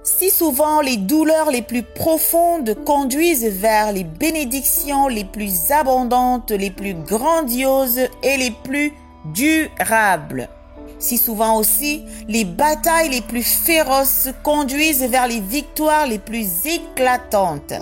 Si souvent les douleurs les plus profondes conduisent vers les bénédictions les plus abondantes, les plus grandioses et les plus durables. Si souvent aussi les batailles les plus féroces conduisent vers les victoires les plus éclatantes.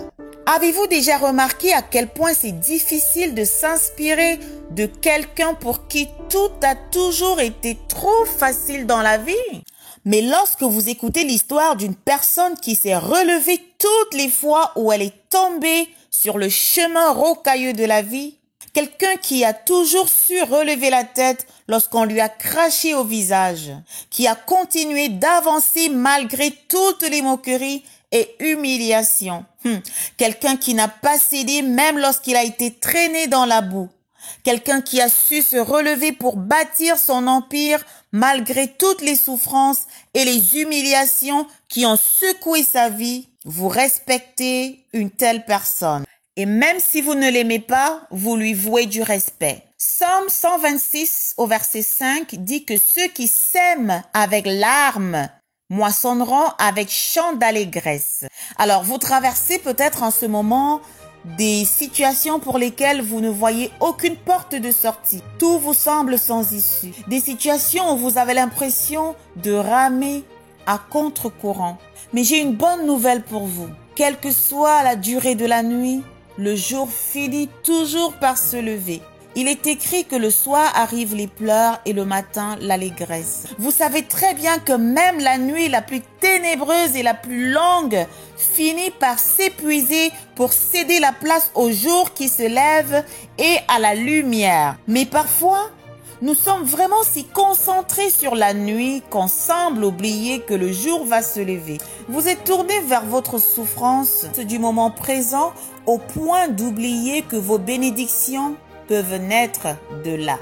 Avez-vous déjà remarqué à quel point c'est difficile de s'inspirer de quelqu'un pour qui tout a toujours été trop facile dans la vie? Mais lorsque vous écoutez l'histoire d'une personne qui s'est relevée toutes les fois où elle est tombée sur le chemin rocailleux de la vie, quelqu'un qui a toujours su relever la tête lorsqu'on lui a craché au visage, qui a continué d'avancer malgré toutes les moqueries et humiliations. Quelqu'un qui n'a pas cédé même lorsqu'il a été traîné dans la boue. Quelqu'un qui a su se relever pour bâtir son empire malgré toutes les souffrances et les humiliations qui ont secoué sa vie. Vous respectez une telle personne. Et même si vous ne l'aimez pas, vous lui vouez du respect. Psaume 126 au verset 5 dit que ceux qui sèment avec larmes moissonneront avec chant d'allégresse. Alors, vous traversez peut-être en ce moment des situations pour lesquelles vous ne voyez aucune porte de sortie. Tout vous semble sans issue. Des situations où vous avez l'impression de ramer à contre-courant. Mais j'ai une bonne nouvelle pour vous. Quelle que soit la durée de la nuit, le jour finit toujours par se lever. Il est écrit que le soir arrivent les pleurs et le matin l'allégresse. Vous savez très bien que même la nuit la plus ténébreuse et la plus longue finit par s'épuiser pour céder la place au jour qui se lève et à la lumière. Mais parfois, nous sommes vraiment si concentrés sur la nuit qu'on semble oublier que le jour va se lever. Vous êtes tourné vers votre souffrance du moment présent au point d'oublier que vos bénédictions peuvent naître de là.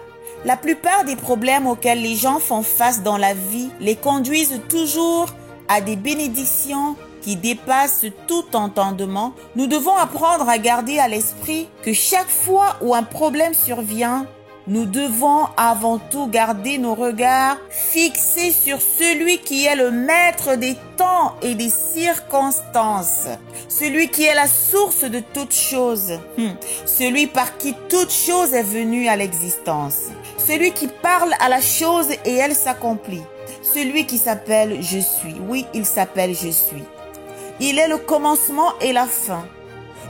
La plupart des problèmes auxquels les gens font face dans la vie les conduisent toujours à des bénédictions qui dépassent tout entendement. Nous devons apprendre à garder à l'esprit que chaque fois où un problème survient, nous devons avant tout garder nos regards fixés sur celui qui est le maître des temps et des circonstances, celui qui est la source de toutes choses, celui par qui toute chose est venue à l'existence, celui qui parle à la chose et elle s'accomplit, celui qui s'appelle Je suis. Oui, il s'appelle Je suis. Il est le commencement et la fin.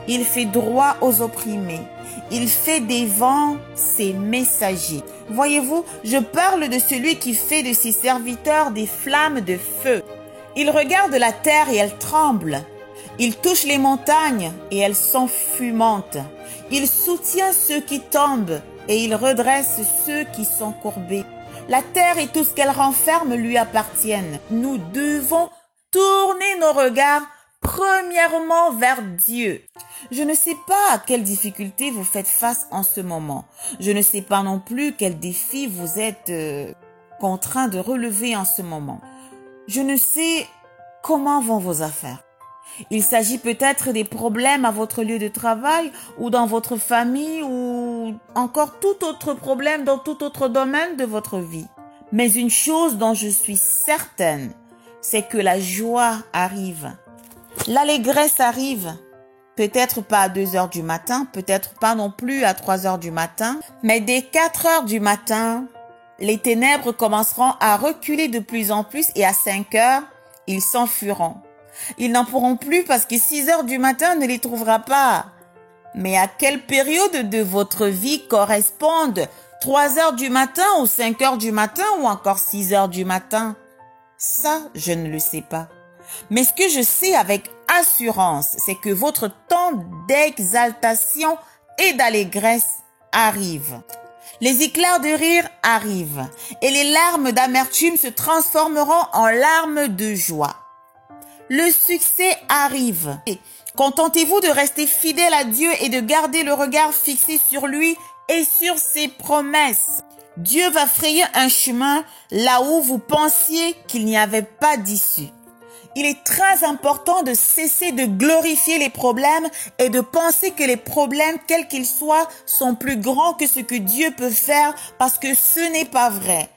Il fait droit aux opprimés. Il fait des vents ses messagers. Voyez-vous, je parle de celui qui fait de ses serviteurs des flammes de feu. Il regarde la terre et elle tremble. Il touche les montagnes et elles sont fumantes. Il soutient ceux qui tombent et il redresse ceux qui sont courbés. La terre et tout ce qu'elle renferme lui appartiennent. Nous devons tourner nos regards premièrement vers Dieu. Je ne sais pas à quelles difficultés vous faites face en ce moment. Je ne sais pas non plus quels défis vous êtes contraint de relever en ce moment. Je ne sais comment vont vos affaires. Il s'agit peut-être des problèmes à votre lieu de travail ou dans votre famille ou encore tout autre problème dans tout autre domaine de votre vie. Mais une chose dont je suis certaine, c'est que la joie arrive. L'allégresse arrive. Peut-être pas à 2 heures du matin, peut-être pas non plus à 3 heures du matin, mais dès 4 heures du matin, les ténèbres commenceront à reculer de plus en plus et à 5 heures, ils s'enfuiront. Ils n'en pourront plus parce que 6 heures du matin ne les trouvera pas. Mais à quelle période de votre vie correspondent 3 heures du matin ou 5 heures du matin ou encore 6 heures du matin? Ça, je ne le sais pas. Mais ce que je sais avec assurance, c'est que votre temps d'exaltation et d'allégresse arrive. Les éclairs de rire arrivent et les larmes d'amertume se transformeront en larmes de joie. Le succès arrive. Contentez-vous de rester fidèle à Dieu et de garder le regard fixé sur lui et sur ses promesses. Dieu va frayer un chemin là où vous pensiez qu'il n'y avait pas d'issue. Il est très important de cesser de glorifier les problèmes et de penser que les problèmes, quels qu'ils soient, sont plus grands que ce que Dieu peut faire parce que ce n'est pas vrai.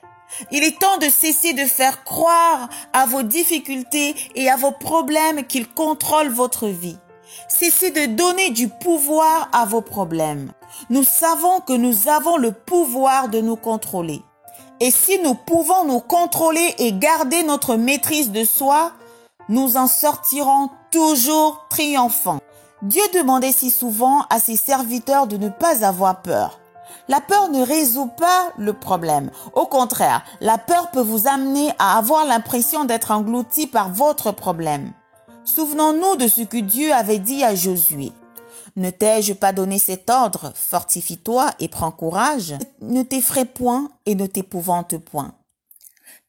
Il est temps de cesser de faire croire à vos difficultés et à vos problèmes qu'ils contrôlent votre vie. Cessez de donner du pouvoir à vos problèmes. Nous savons que nous avons le pouvoir de nous contrôler. Et si nous pouvons nous contrôler et garder notre maîtrise de soi, nous en sortirons toujours triomphants. Dieu demandait si souvent à ses serviteurs de ne pas avoir peur. La peur ne résout pas le problème. Au contraire, la peur peut vous amener à avoir l'impression d'être englouti par votre problème. Souvenons-nous de ce que Dieu avait dit à Josué. Ne t'ai-je pas donné cet ordre? Fortifie-toi et prends courage. Ne t'effraie point et ne t'épouvante point.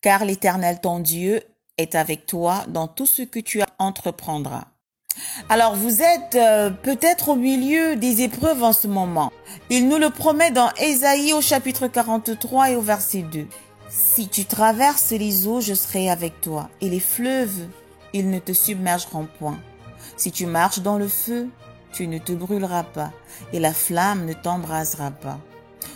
Car l'Éternel ton Dieu est avec toi dans tout ce que tu entreprendras. Alors vous êtes peut-être au milieu des épreuves en ce moment. Il nous le promet dans Ésaïe au chapitre 43 et au verset 2. Si tu traverses les eaux, je serai avec toi, et les fleuves, ils ne te submergeront point. Si tu marches dans le feu, tu ne te brûleras pas, et la flamme ne t'embrasera pas.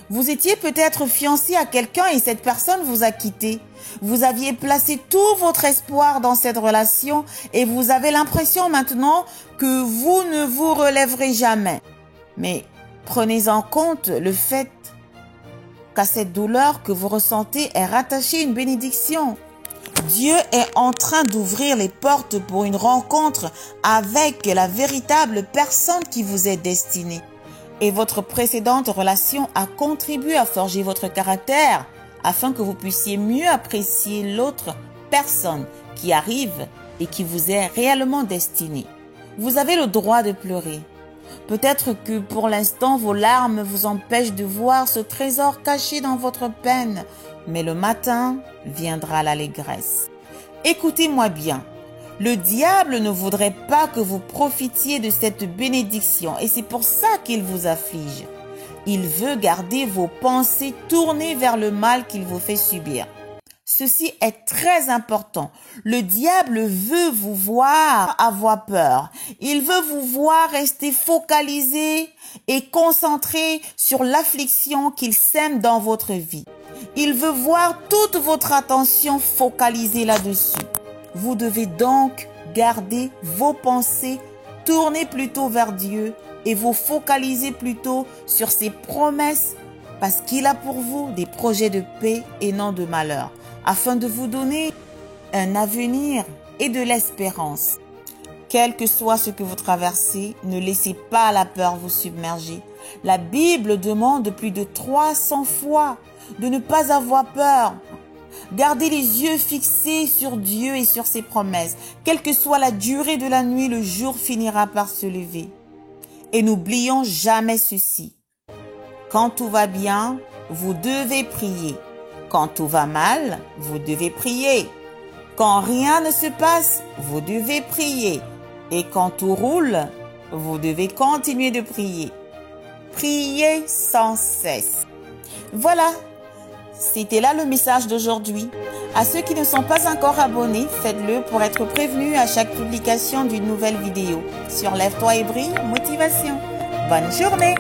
Vous étiez peut-être fiancé à quelqu'un et cette personne vous a quitté. Vous aviez placé tout votre espoir dans cette relation et vous avez l'impression maintenant que vous ne vous relèverez jamais. Mais prenez en compte le fait qu'à cette douleur que vous ressentez est rattachée une bénédiction. Dieu est en train d'ouvrir les portes pour une rencontre avec la véritable personne qui vous est destinée. Et votre précédente relation a contribué à forger votre caractère afin que vous puissiez mieux apprécier l'autre personne qui arrive et qui vous est réellement destinée. Vous avez le droit de pleurer. Peut-être que pour l'instant, vos larmes vous empêchent de voir ce trésor caché dans votre peine, mais le matin viendra l'allégresse. Écoutez-moi bien. Le diable ne voudrait pas que vous profitiez de cette bénédiction et c'est pour ça qu'il vous afflige. Il veut garder vos pensées tournées vers le mal qu'il vous fait subir. Ceci est très important. Le diable veut vous voir avoir peur. Il veut vous voir rester focalisé et concentré sur l'affliction qu'il sème dans votre vie. Il veut voir toute votre attention focalisée là-dessus. Vous devez donc garder vos pensées tournées plutôt vers Dieu et vous focaliser plutôt sur ses promesses parce qu'il a pour vous des projets de paix et non de malheur afin de vous donner un avenir et de l'espérance. Quel que soit ce que vous traversez, ne laissez pas la peur vous submerger. La Bible demande plus de 300 fois de ne pas avoir peur. Gardez les yeux fixés sur Dieu et sur ses promesses. Quelle que soit la durée de la nuit, le jour finira par se lever. Et n'oublions jamais ceci. Quand tout va bien, vous devez prier. Quand tout va mal, vous devez prier. Quand rien ne se passe, vous devez prier. Et quand tout roule, vous devez continuer de prier. Priez sans cesse. Voilà. C'était là le message d'aujourd'hui. À ceux qui ne sont pas encore abonnés, faites-le pour être prévenus à chaque publication d'une nouvelle vidéo. Sur Lève-toi et brille, motivation. Bonne journée!